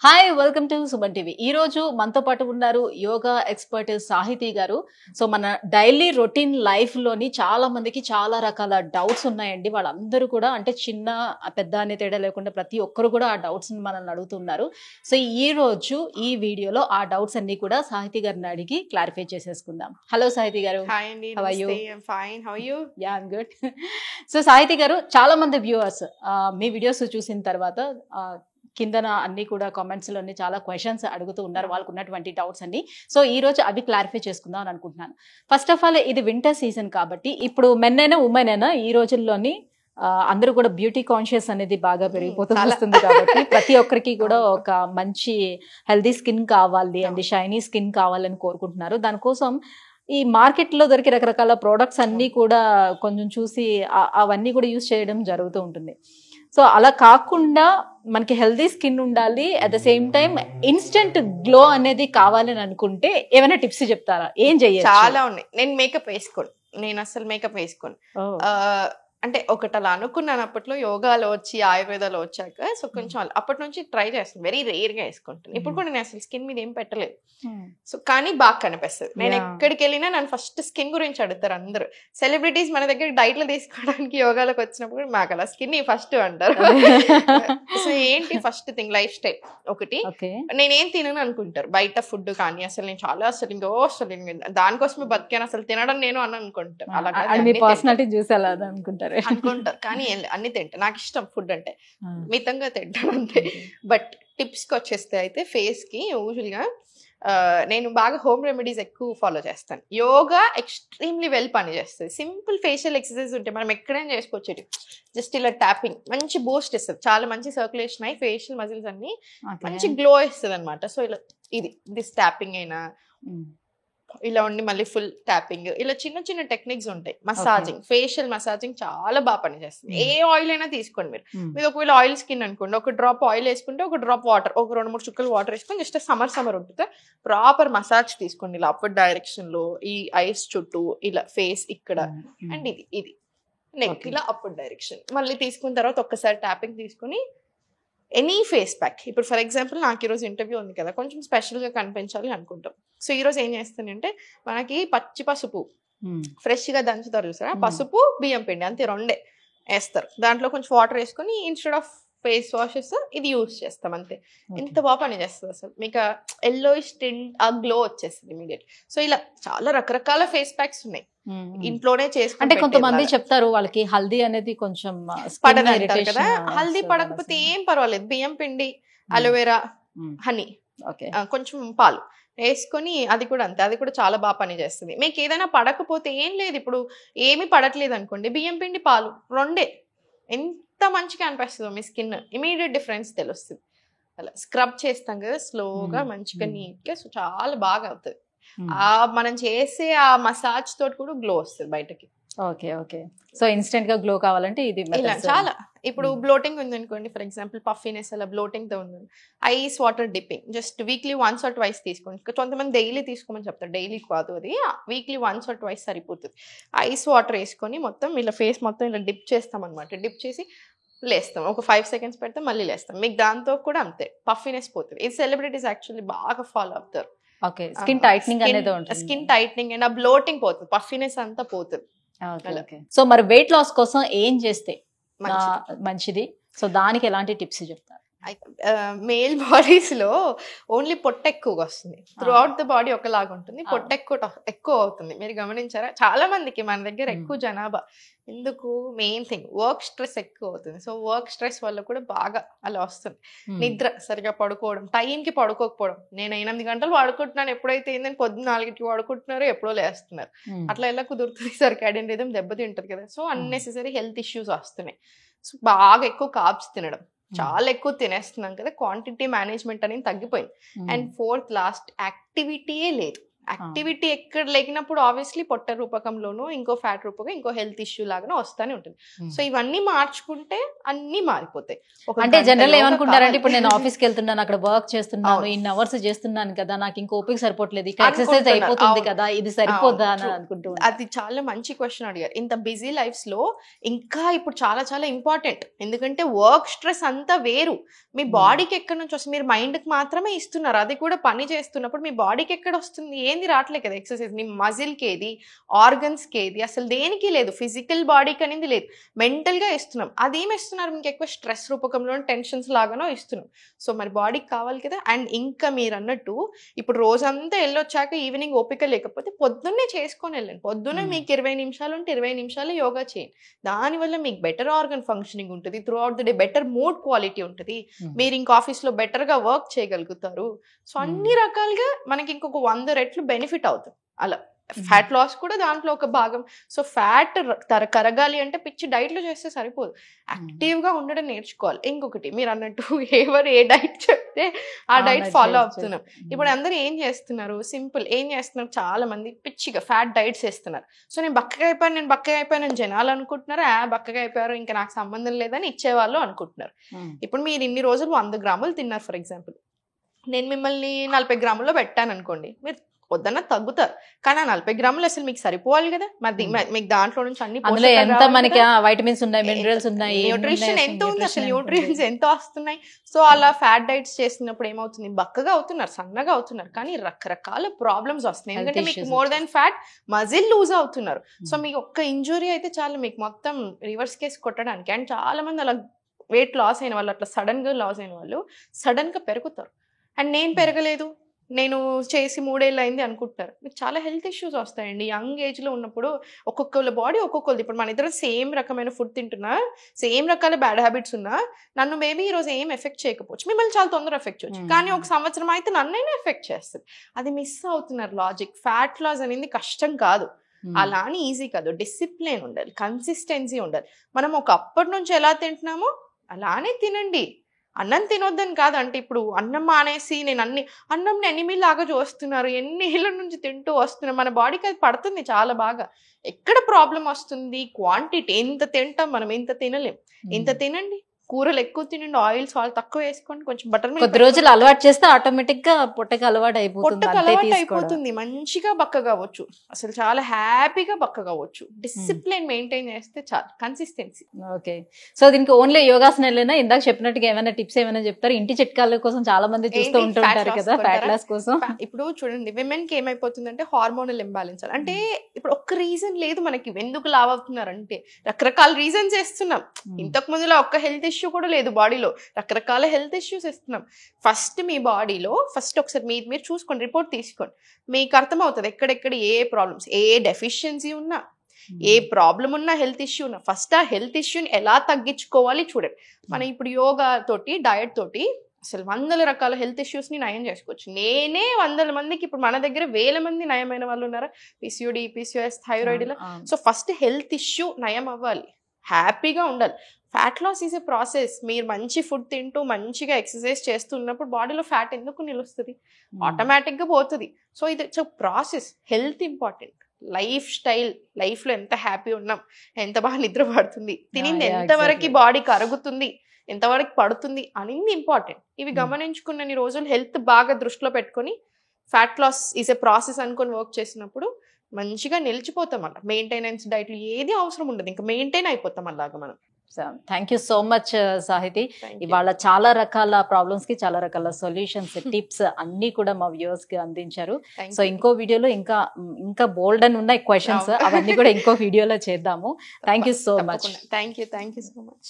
Hi, welcome to Suman TV. ఈ రోజు మనతో పాటు ఉన్నారు యోగా ఎక్స్పర్ట్ సాహితీ గారు. సో మన డైలీ రొటీన్ లైఫ్ లోని చాలా మందికి చాలా రకాల డౌట్స్ ఉన్నాయండి. వాళ్ళందరూ కూడా అంటే చిన్న పెద్ద అనే తేడా లేకుండా ప్రతి ఒక్కరు కూడా ఆ డౌట్స్ మనల్ని అడుగుతున్నారు. సో ఈ రోజు ఈ వీడియోలో ఆ డౌట్స్ అన్ని కూడా సాహితీ గారిని అడిగి క్లారిఫై చేసేసుకుందాం. హలో సాహితీ గారు. Hi Andy, How are you? namaste. I'm fine. How are you? Yeah, I'm good. So సాహితీ గారు, చాలా మంది వ్యూవర్స్ మీ వీడియోస్ చూసిన తర్వాత కిందన అన్ని కూడా కామెంట్స్ లోని చాలా క్వశ్చన్స్ అడుగుతూ ఉన్నారు, వాళ్ళకు ఉన్నటువంటి డౌట్స్ అన్ని. సో ఈ రోజు అవి క్లారిఫై చేసుకుందాం అని అనుకుంటున్నాను. ఫస్ట్ ఆఫ్ ఆల్, ఇది వింటర్ సీజన్ కాబట్టి ఇప్పుడు మెన్ అయినా ఉమెన్ అయినా ఈ రోజుల్లోని అందరూ కూడా బ్యూటీ కాన్షియస్ అనేది బాగా పెరిగిపోతూ వస్తుంది కాబట్టి ప్రతి ఒక్కరికి కూడా ఒక మంచి హెల్దీ స్కిన్ కావాలి అండ్ షైనీ స్కిన్ కావాలని కోరుకుంటున్నారు. దానికోసం ఈ మార్కెట్ లో దొరికే రకరకాల ప్రోడక్ట్స్ అన్ని కూడా కొంచెం చూసి అవన్నీ కూడా యూజ్ చేయడం జరుగుతూ ఉంటుంది. సో అలా కాకుండా మనకి హెల్దీ స్కిన్ ఉండాలి, at the same time instant glow అనేది కావాలని అనుకుంటే ఏమైనా టిప్స్ చెప్తారా? ఏం చెయ్యాలి? చాలా ఉన్నాయి. నేను మేకప్ వేసుకోను, నేను అసలు మేకప్ వేసుకోను. అంటే ఒకటి అలా అనుకున్నాను అప్పట్లో, యోగాలో వచ్చి ఆయుర్వేదాలో వచ్చాక. సో కొంచెం అప్పటి నుంచి ట్రై చేస్తాను, వెరీ రేర్ గా వేసుకుంటాను. ఇప్పుడు కూడా నేను అసలు స్కిన్ మీద ఏం పెట్టలేదు. సో కానీ బాగా కనిపిస్తుంది. నేను ఎక్కడికి వెళ్ళినా నన్ను ఫస్ట్ స్కిన్ గురించి అడుగుతారు అందరూ. సెలబ్రిటీస్ మన దగ్గర డైట్లు తీసుకోవడానికి యోగాలోకి వచ్చినప్పుడు మాకు అలా స్కిన్ ఫస్ట్ అంటారు. సో ఏంటి ఫస్ట్ థింగ్, లైఫ్ స్టైల్ ఒకటి. నేనేం తినను అనుకుంటారు బయట ఫుడ్, కానీ అసలు నేను చాలా అసలు దానికోసమే బతికాను, అసలు తినడం నేను అని అనుకుంటాను. అనుకుంటారు కానీ అన్ని తింటా, నాకు ఇష్టం ఫుడ్ అంటే, మితంగా తింటాను అంతే. బట్ టిప్స్ కి వచ్చేస్తే అయితే ఫేస్ కి యూజువల్ గా నేను బాగా హోమ్ రెమెడీస్ ఎక్కువ ఫాలో చేస్తాను. యోగా ఎక్స్ట్రీమ్లీ వెల్ పనిచేస్తుంది. సింపుల్ ఫేషియల్ ఎక్సర్సైజ్ ఉంటాయి, మనం ఎక్కడైనా చేసుకోవచ్చు. జస్ట్ ఇలా ట్యాపింగ్ మంచి బూస్ట్ ఇస్తుంది, చాలా మంచి సర్క్యులేషన్ అయ్యి ఫేషియల్ మజిల్స్ అన్ని మంచి గ్లో ఇస్తుంది అనమాట. సో ఇలా దిస్ ట్యాపింగ్ అయినా ఇలా ఉండి మళ్ళీ ఫుల్ ట్యాపింగ్, ఇలా చిన్న చిన్న టెక్నిక్స్ ఉంటాయి. మసాజింగ్, ఫేషియల్ మసాజింగ్ చాలా బాగా పనిచేస్తుంది. ఏ ఆయిల్ అయినా తీసుకోండి మీరు ఒకవేళ ఆయిల్ స్కిన్ అనుకోండి, ఒక డ్రాప్ ఆయిల్ వేసుకుంటే ఒక డ్రాప్ వాటర్, ఒక 2-3 చుక్కలు వాటర్ వేసుకొని జస్ట్ సమ్మర్ ఉంటుంది ప్రాపర్ మసాజ్ తీసుకోండి ఇలా అప్వర్డ్ డైరెక్షన్ లో, ఈ ఐస్ చుట్టూ ఇలా ఫేస్ ఇక్కడ అండ్ ఇది నెక్ ఇలా అప్వర్డ్ డైరెక్షన్. మళ్ళీ తీసుకున్న తర్వాత ఒక్కసారి ట్యాపింగ్ తీసుకుని ఎనీ ఫేస్ ప్యాక్. ఇప్పుడు ఫర్ ఎగ్జాంపుల్ నాకు ఈరోజు ఇంటర్వ్యూ ఉంది కదా, కొంచెం స్పెషల్గా కనిపించాలి అనుకుంటాం. సో ఈరోజు ఏం చేస్తానంటే, మనకి పచ్చి పసుపు ఫ్రెష్గా దంచుతారు చూసారా, పసుపు బియ్యం పిండి అంతే, 2 వేస్తారు. దాంట్లో కొంచెం వాటర్ వేసుకొని ఇన్స్టెడ్ ఆఫ్ ఫేస్ వాషెస్ ఇది యూజ్ చేస్తాం అంతే. ఎంత బాగా పని చేస్తుంది అసలు, మీకు ఎల్లోయిష్ టింట్ ఆ గ్లో వచ్చేస్తుంది ఇమీడియట్. సో ఇలా చాలా రకరకాల ఫేస్ ప్యాక్స్ ఉన్నాయి, ఇంట్లోనే చేసుకుంటే. అంటే కొంతమంది చెప్తారు వాళ్ళకి హల్దీ అనేది కొంచెం పడదంటారు కదా, హల్దీ పడకపోతే ఏం పర్వాలేదు, బియ్యం పిండి, అలోవెరా, హనీ, కొంచెం పాలు వేసుకొని అది కూడా అంతే, అది కూడా చాలా బాగా పని చేస్తుంది. మీకు ఏదైనా పడకపోతే ఏం లేదు, ఇప్పుడు ఏమి పడట్లేదు అనుకోండి, బియ్యం పిండి పాలు 2 ఎంత మంచిగా అనిపిస్తుందో మీ స్కిన్, ఇమీడియట్ డిఫరెన్స్ తెలుస్తుంది. అలా స్క్రబ్ చేస్తాం కదా స్లోగా మంచిగా నీట్గా, సో చాలా బాగా అవుతుంది. మనం చేసే ఆ మసాజ్ తోటి కూడా గ్లో వస్తుంది బయటకి. ఓకే. సో ఇన్స్టెంట్ గా గ్లో కావాలంటే ఇది ఇలా చాలా. ఇప్పుడు బ్లోటింగ్ ఉంది అనుకోండి, ఫర్ ఎగ్జాంపుల్ పఫీనెస్ అలా బ్లోటింగ్ తో ఉంది, ice water dipping just weekly 1 or 2 తీసుకోండి. కొంతమంది డైలీ తీసుకోమని చెప్తారు, డైలీ కాదు అది, వీక్లీ 1 or 2 సరిపోతుంది. ఐస్ వాటర్ వేసుకొని మొత్తం ఇలా ఫేస్ మొత్తం ఇలా డిప్ చేస్తాం అనమాట. డిప్ చేసి లేస్తాం, ఒక 5 seconds పెడితే మళ్ళీ లేస్తాం. మీకు దాంతో కూడా అంతే పఫీనెస్ పోతుంది. ఇది సెలబ్రిటీస్ యాక్చువల్లీ బాగా ఫాలో అవుతారు. స్కిన్ టైట్నింగ్ అనేది ఉంటుంది, స్కిన్ టైట్నింగ్ అండ్ ఆ బ్లోటింగ్ పోతుంది, పఫీనెస్ అంతా పోతుంది. సో మరి వెయిట్ లాస్ కోసం ఏం చేస్తే మంచిది? సో దానికి ఎలాంటి టిప్స్ చెప్తారు? మేల్ బాడీస్ లో ఓన్లీ పొట్ట ఎక్కువగా వస్తుంది, త్రూ అవుట్ ద బాడీ ఒకలాగా ఉంటుంది, పొట్ట ఎక్కువ అవుతుంది. మీరు గమనించారా? చాలా మందికి మన దగ్గర ఎక్కువ జనాభా ఎందుకు, మెయిన్ థింగ్ వర్క్ స్ట్రెస్ ఎక్కువ అవుతుంది. సో వర్క్ స్ట్రెస్ వల్ల కూడా బాగా అలా వస్తుంది. నిద్ర సరిగా పడుకోవడం, టైంకి పడుకోకపోవడం. నేను 8 గంటలు పడుకుంటున్నాను, ఎప్పుడైతే ఏంటంటే పొద్దున్న 4కి పడుకుంటున్నారో ఎప్పుడో లేస్తున్నారు. అట్లా ఎలా కుదురుతుంది? సర్కాడియన్ రిథమ్ దెబ్బతింటది కదా. సో అన్నెసెసరీ హెల్త్ ఇష్యూస్ వస్తున్నాయి. సో బాగా ఎక్కువ కార్బ్స్ తినడం, చాలా ఎక్కువ తినేస్తున్నాం కదా, క్వాంటిటీ మేనేజ్మెంట్ అనేది తగ్గిపోయింది. అండ్ 4th లాస్ట్ యాక్టివిటీయే లేదు. యాక్టివిటీ ఎక్కడ లేకినప్పుడు ఆబ్వియస్లీ పొట్ట రూపకంలోనూ ఇంకో ఫ్యాట్ రూపకం ఇంకో హెల్త్ ఇష్యూ లాగానే వస్తానే ఉంటుంది. సో ఇవన్నీ మార్చుకుంటే అన్ని మారిపోతాయి. అంటే జనరల్ ఏమనుకుంటారంటే ఇప్పుడు నేను ఆఫీస్కి వెళ్తున్నాను, అక్కడ వర్క్ చేస్తున్నాను, ఇన్ని అవర్స్ చేస్తున్నాను కదా, నాకు ఇంకో ఓపిక సరిపోవట్లేదు, ఇక్కడ ఎక్సర్సైజ్ అయిపోతుంది కదా, ఇది సరిపోద్దా అని అనుకుంటున్నాను. అది చాలా మంచి క్వశ్చన్ అడిగారు. ఇంత బిజీ లైఫ్స్ లో ఇంకా ఇప్పుడు చాలా చాలా ఇంపార్టెంట్, ఎందుకంటే వర్క్ స్ట్రెస్ అంతా వేరు. మీ బాడీకి ఎక్కడి నుంచి వస్తుంది? మీరు మైండ్ కి మాత్రమే ఇస్తున్నారు, అది కూడా పని చేస్తున్నప్పుడు మీ బాడీకి ఎక్కడ వస్తుంది? ఏంది రావట్లేదు కదా ఎక్సర్సైజ్. మీ మజిల్ కి ఏది, ఆర్గన్స్ కి ఏది, అసలు దేనికి లేదు. ఫిజికల్ బాడీకి అనేది లేదు, మెంటల్ గా ఇస్తున్నాం. అదేం ఇస్తున్నారు? మీకు ఎక్కువ స్ట్రెస్ రూపకంలో టెన్షన్స్ లాగానో ఇస్తున్నాం. సో మరి బాడీకి కావాలి కదా. అండ్ ఇంకా మీరు అన్నట్టు ఇప్పుడు రోజంతా వెళ్ళొచ్చాక ఈవినింగ్ ఓపిక లేకపోతే పొద్దున్నే చేసుకొని వెళ్ళండి. పొద్దున్నే మీకు 20 నిమిషాలు ఉంటే 20 నిమిషాలు యోగా చేయండి. దానివల్ల మీకు బెటర్ ఆర్గన్ ఫంక్షనింగ్ ఉంటుంది, through out the day better mood quality ఉంటుంది, మీరు ఇంకా ఆఫీస్లో బెటర్గా వర్క్ చేయగలుగుతారు. సో అన్ని రకాలుగా మనకి ఇంకొక 100 రెట్లు బెనిఫిట్ అవుతుంది అలా. ఫ్యాట్ లాస్ కూడా దాంట్లో ఒక భాగం. సో ఫ్యాట్ కరగాలి అంటే పిచ్చి డైట్లు చేస్తే సరిపోదు, యాక్టివ్గా ఉండడం నేర్చుకోవాలి. ఇంకొకటి మీరు అన్నట్టు ఎవరు ఏ డైట్ చెప్తే ఆ డైట్ ఫాలో అవుతున్నాం. ఇప్పుడు అందరూ ఏం చేస్తున్నారు? సింపుల్ ఏం చేస్తున్నారు? చాలా మంది పిచ్చిగా ఫ్యాట్ డైట్స్ వేస్తున్నారు. సో నేను బక్కగా అయిపోయాను జనాలు అనుకుంటున్నారు. బక్కగా అయిపోయారు ఇంకా నాకు సంబంధం లేదని ఇచ్చేవాళ్ళు అనుకుంటున్నారు. ఇప్పుడు మీరు ఇన్ని రోజులు 100 గ్రాములు తిన్నారు ఫర్ ఎగ్జాంపుల్, నేను మిమ్మల్ని 40 గ్రాముల్లో పెట్టాను అనుకోండి, మీరు వద్దన్న తగ్గుతారు. కానీ 40 గ్రాములు అసలు మీకు సరిపోవాలి కదా. మరి మీకు దాంట్లో నుంచి అన్ని వైటమిన్స్ ఉన్నాయి, మినరల్స్ ఉన్నాయి, న్యూట్రిషన్ ఎంత ఉంది, అసలు న్యూట్రియన్స్ ఎంత వస్తున్నాయి. సో అలా ఫ్యాట్ డైట్స్ చేస్తున్నప్పుడు ఏమవుతుంది? బక్కగా అవుతున్నారు, సన్నగా అవుతున్నారు, కానీ రకరకాల ప్రాబ్లమ్స్ వస్తున్నాయి. ఎందుకంటే మీకు more than fat muscle lose అవుతున్నారు. సో మీకు ఒక్క ఇంజురీ అయితే చాలు మీకు మొత్తం రివర్స్ కేసు కొట్టడానికి. అండ్ చాలా మంది అలా వెయిట్ లాస్ అయిన వాళ్ళు, అట్లా సడన్ గా లాస్ అయిన వాళ్ళు సడన్ గా పెరుగుతారు. అండ్ నేను పెరగలేదు, నేను చేసి 3 ఏళ్ళు అయింది అనుకుంటున్నారు. మీకు చాలా హెల్త్ ఇష్యూస్ వస్తాయండి యంగ్ ఏజ్లో ఉన్నప్పుడు. ఒక్కొక్కళ్ళ బాడీ ఒక్కొక్కరిది. ఇప్పుడు మన ఇద్దరం సేమ్ రకమైన ఫుడ్ తింటున్నా, సేమ్ రకాల బ్యాడ్ హ్యాబిట్స్ ఉన్నా, నన్ను మేబీ ఈరోజు ఏం ఎఫెక్ట్ చేయకపోవచ్చు, మిమ్మల్ని చాలా తొందరగా ఎఫెక్ట్ చేయొచ్చు. కానీ ఒక సంవత్సరం అయితే నన్నైనా ఎఫెక్ట్ చేస్తుంది. అది మిస్ అవుతున్నారు లాజిక్. ఫ్యాట్ లాస్ అనేది కష్టం కాదు, అలా అని ఈజీ కాదు. డిసిప్లిన్ ఉండాలి, కన్సిస్టెన్సీ ఉండాలి. మనం ఒకప్పటి నుంచి ఎలా తింటున్నామో అలానే తినండి. అన్నం తినొద్దని కాదు. అంటే ఇప్పుడు అన్నం మానేసి నేను అన్నంని ఎనిమిది లాగా చూస్తున్నారు, ఎన్ని ఏళ్ళ నుంచి తింటూ వస్తున్నారు. మన బాడీకి అది పడుతుంది చాలా బాగా. ఎక్కడ ప్రాబ్లం వస్తుంది? క్వాంటిటీ. ఎంత తింటాం మనం, ఎంత తినలేం. ఎంత తినండి, కూరలు ఎక్కువ తినండి, ఆయిల్ సాల్ట్ తక్కువ వేసుకోండి, కొంచెం బటర్ మిల్క్. కొద్ది రోజులు అలవాటు చేస్తే ఆటోమేటిక్ గా పొట్టకి అలవాటు అయిపోతుంది. మంచిగా బక్కగా అవ్వచ్చు, అసలు చాలా హ్యాపీగా బక్కగా అవ్వచ్చు. డిసిప్లిన్ మెయింటైన్ చేస్తే చాలు, కన్సిస్టెన్సీ. ఓకే. సో దీనికి ఓన్లీ యోగాసనాలేనా? ఇందాక చెప్పినట్టుగా ఏమైనా టిప్స్ ఏమైనా చెప్తారు? ఇంటి చిట్కాల కోసం చాలా మంది చూస్తూ ఉంటుంటారు కదా ఫ్యాట్ లాస్ కోసం. ఇప్పుడు చూడండి, విమెన్ కి ఏమైపోతుందంటే హార్మోనల్ ఇంబ్యాలెన్స్. అంటే ఇప్పుడు ఒక్క రీజన్ లేదు మనకి ఎందుకు లావ్ అవుతున్నారు అంటే, రకరకాల రీజన్స్ వేస్తున్నాం. ఇంతకు ముందులో ఒక్క హెల్త్ ఇష్యూ కూడా లేదు బాడీలో, రకరకాల హెల్త్ ఇష్యూస్ ఇస్తున్నాం. ఫస్ట్ మీ బాడీలో ఒకసారి మీరు చూసుకోండి, రిపోర్ట్ తీసుకోండి, మీకు అర్థమవుతుంది ఎక్కడెక్కడ ఏ ప్రాబ్లమ్స్, ఏ డెఫిషియన్సీ ఉన్నా, ఏ ప్రాబ్లం ఉన్నా, హెల్త్ ఇష్యూ ఉన్నా. ఫస్ట్ ఆ హెల్త్ ఇష్యూని ఎలా తగ్గించుకోవాలి చూడండి. మనం ఇప్పుడు యోగా తోటి, డయట్ తోటి అసలు 100 రకాల హెల్త్ ఇష్యూస్ ని నయం చేసుకోవచ్చు. నేనే 100 మందికి, ఇప్పుడు మన దగ్గర 1000 మంది నయమైన వాళ్ళు ఉన్నారా, పిసిఓడి, పిసిఓఎస్, థైరాయిడ్ ఇలా. సో ఫస్ట్ హెల్త్ ఇష్యూ నయం అవ్వాలి, హ్యాపీగా ఉండాలి. Fat loss is a process. మీరు మంచి ఫుడ్ తింటూ మంచిగా ఎక్సర్సైజ్ చేస్తున్నప్పుడు బాడీలో ఫ్యాట్ ఎందుకు నిలుస్తుంది? ఆటోమేటిక్గా పోతుంది. సో ఇది process. Health important, life style, లైఫ్లో ఎంత హ్యాపీ ఉన్నాం, ఎంత బాగా నిద్ర పడుతుంది, తినింది ఎంతవరకు బాడీకి అరుగుతుంది, ఎంతవరకు పడుతుంది అనేది ఇంపార్టెంట్. ఇవి గమనించుకున్నన్ని రోజులు హెల్త్ బాగా దృష్టిలో పెట్టుకొని fat loss is a process అనుకొని వర్క్ చేసినప్పుడు మంచిగా నిలిచిపోతాం. అలా మెయింటెనెన్స్ డైట్లు ఏది అవసరం ఉండదు, ఇంకా మెయింటైన్ అయిపోతాం అలాగా మనం. Thank you so much Sahithi. ఇవాళ చాలా రకాల ప్రాబ్లమ్స్ కి చాలా రకాల సొల్యూషన్స్, టిప్స్ అన్ని కూడా మా వ్యూవర్స్ కి అందించారు. సో ఇంకో వీడియోలో ఇంకా బోల్డ్ అని ఉన్నాయి క్వశ్చన్స్, అవన్నీ కూడా ఇంకో వీడియోలో చేద్దాము. Thank you so much. Thank you so much.